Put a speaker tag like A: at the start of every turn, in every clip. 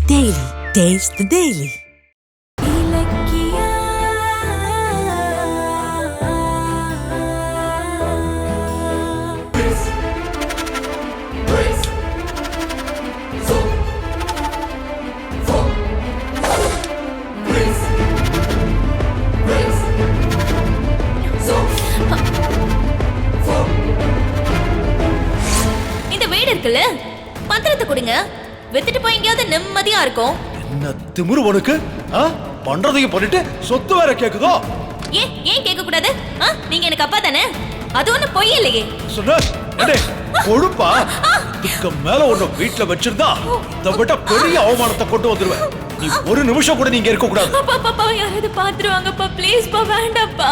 A: Daily. Taste the Daily.
B: இந்த வீடு இருக்குல்ல, பத்திரத்தை கொடுங்க, வித்துட்டு போய் எங்கேயாவது நிம்மதியா இருக்கும்.
C: என்ன திமிரு உனக்கு? பண்றதையும் பண்ணிட்டு சொத்து வேற கேக்குதோ?
B: ஏன் கேட்க கூடாது? நீங்க எனக்கு அப்பா தானே, அது ஒண்ணு பொய் இல்லையே.
C: சொன்ன கொழுப்பா, இதுக்கு மேல உன்னை வீட்டுல வச்சிருந்தா இதை விட பெரிய அவமானத்தை கொண்டு வந்துருவேன். நீ ஒரு நிமிஷம் கூட நீங்க இருக்க கூடாது.
B: அப்பா யாராவது பாத்துருவாங்கப்பா, ப்ளீஸ் பா, வேண்டாம்ப்பா.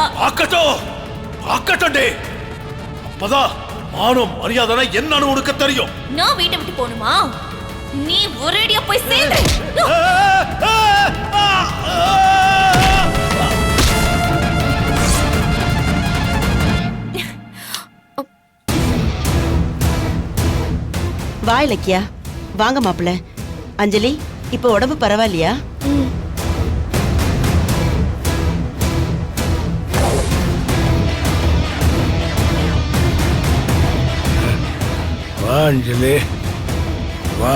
C: ஆக்கட்டும் டே, அப்பதான் மானம் மரியாதை என்னன்னு உனக்கு தெரியும்.
B: நான் வீட்டை விட்டு போகணுமா? நீ ஒரேடியா போய் சேர்ந்து.
D: வா இலக்கியா, வாங்க மாப்பிள்ள. அஞ்சலி, இப்ப உடம்பு பரவாயில்லையா?
C: வா அஞ்சலி, வா.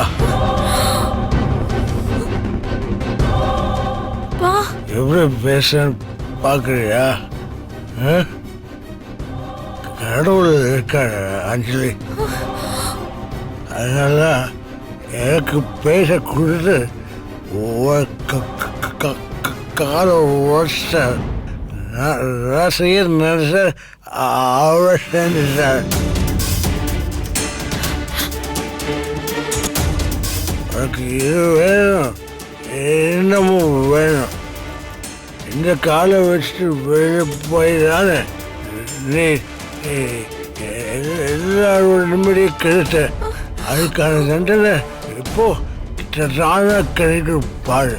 C: எப்படி பேச பாக்குறியா? கடவுள் இருக்க அஞ்சலி, அதனால எனக்கு பேச கொடுத்து கால உடச்ச ரசிகர் நினைச்ச அவளை செஞ்சுட்டார். உனக்கு இது வேணும், என்னமும் வேணும். இந்த காலை வச்சுட்டு வெளியே போய் தானே நீ எல்லாரோட நிம்மதியை கெடுத்த. அதுக்கான தண்டனை இப்போ தானா கிடைக்கும் பாரு.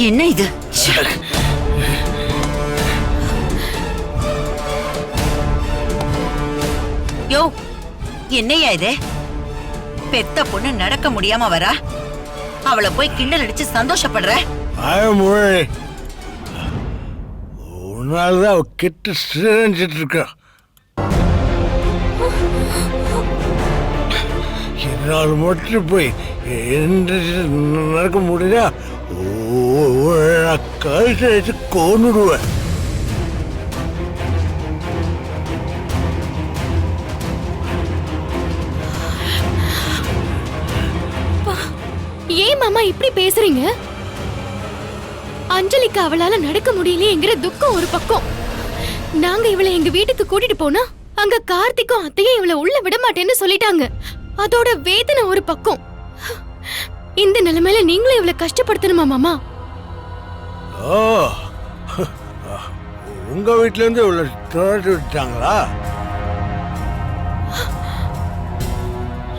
D: என்ன இது? யோ, என்னையா இது? பெத்த பொண்ணு நடக்க முடியாம வரா, அவளை போய் கிண்டல் அடிச்சு சந்தோஷப்படுற?
C: உன்னால்தான் அவ கிட்ட சிரிஞ்சிட்டு இருக்க. என்னால் மட்டும் போய் நடக்க முடியா, கழுத்தை வச்சு கொன்னுடுவேன்.
E: ஏன் மாமா இப்படி பேசுறீங்க? அஞ்சலிக்கு அவளால நடக்க முடியலையேங்கிற துக்கம் ஒரு பக்கம். நாங்க இவளை எங்க வீட்டுக்கு கூட்டிட்டு போனா அங்க கார்த்திக்கும் அத்தையும் இவளை உள்ள விட மாட்டேன்னு சொல்லிட்டாங்க. அதோட வேதனை ஒரு பக்கம். இந்த நிலைமையில நீங்களும் இவளை கஷ்டப்படுத்தணுமா மாமா?
C: ஓ, உங்க வீட்டுல இருந்து இவளை துரட்டி விட்டாங்களா?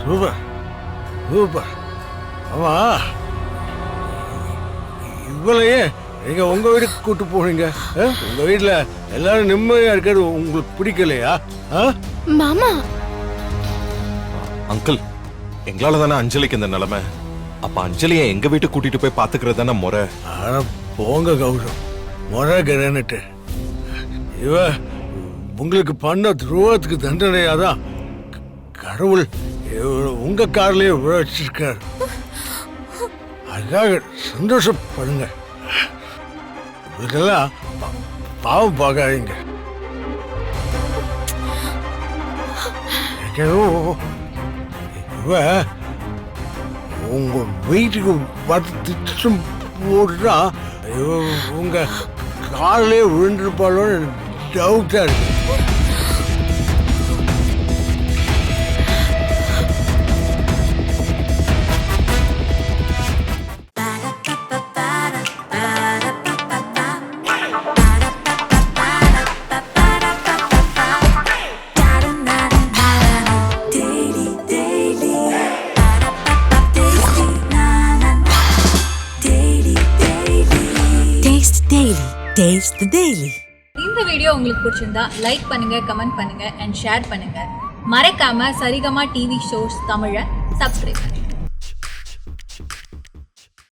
C: Super super. ஆமா, இவளையே நீங்க உங்க வீட்டுக்கு கூட்டு போறீங்க. உங்க வீட்டுல எல்லாரும் நிம்மதியா இருக்கிறது உங்களுக்கு பிடிக்கலையா?
E: மாமா,
F: அங்கிள், எங்களால தானே அஞ்சலிக்கு இந்த நிலைமை. அப்ப அஞ்சலியை எங்க வீட்டுக்கு கூட்டிட்டு போய் பாத்துக்கிறது தானே முறை.
C: போங்க கௌரவம், முறை கிரேன்ட்டு. இவ உங்களுக்கு பண்ண துரோகத்துக்கு தண்டனையாதான் கடவுள் உங்க கார்லயே வச்சிருக்காரு. அதுக்காக சந்தோஷப்படுங்க. இதுக்கெல்லாம் பாவம் பார்க்காதீங்க. இவ உங்க வீட்டுக்கு திட்டம் போட்டுட்டா உங்க காலிலே விழுந்திருப்பாளோன்னு டவுட்டா இருக்கு.
A: Taste the Daily.
G: இந்த வீடியோ உங்களுக்கு பிடிச்சிருந்தா லைக் பண்ணுங்க, கமெண்ட் பண்ணுங்க அண்ட் ஷேர் பண்ணுங்க. மறக்காம சரிகமா டிவி ஷோஸ் தமிழை சப்ஸ்கிரைப் பண்ணுங்க.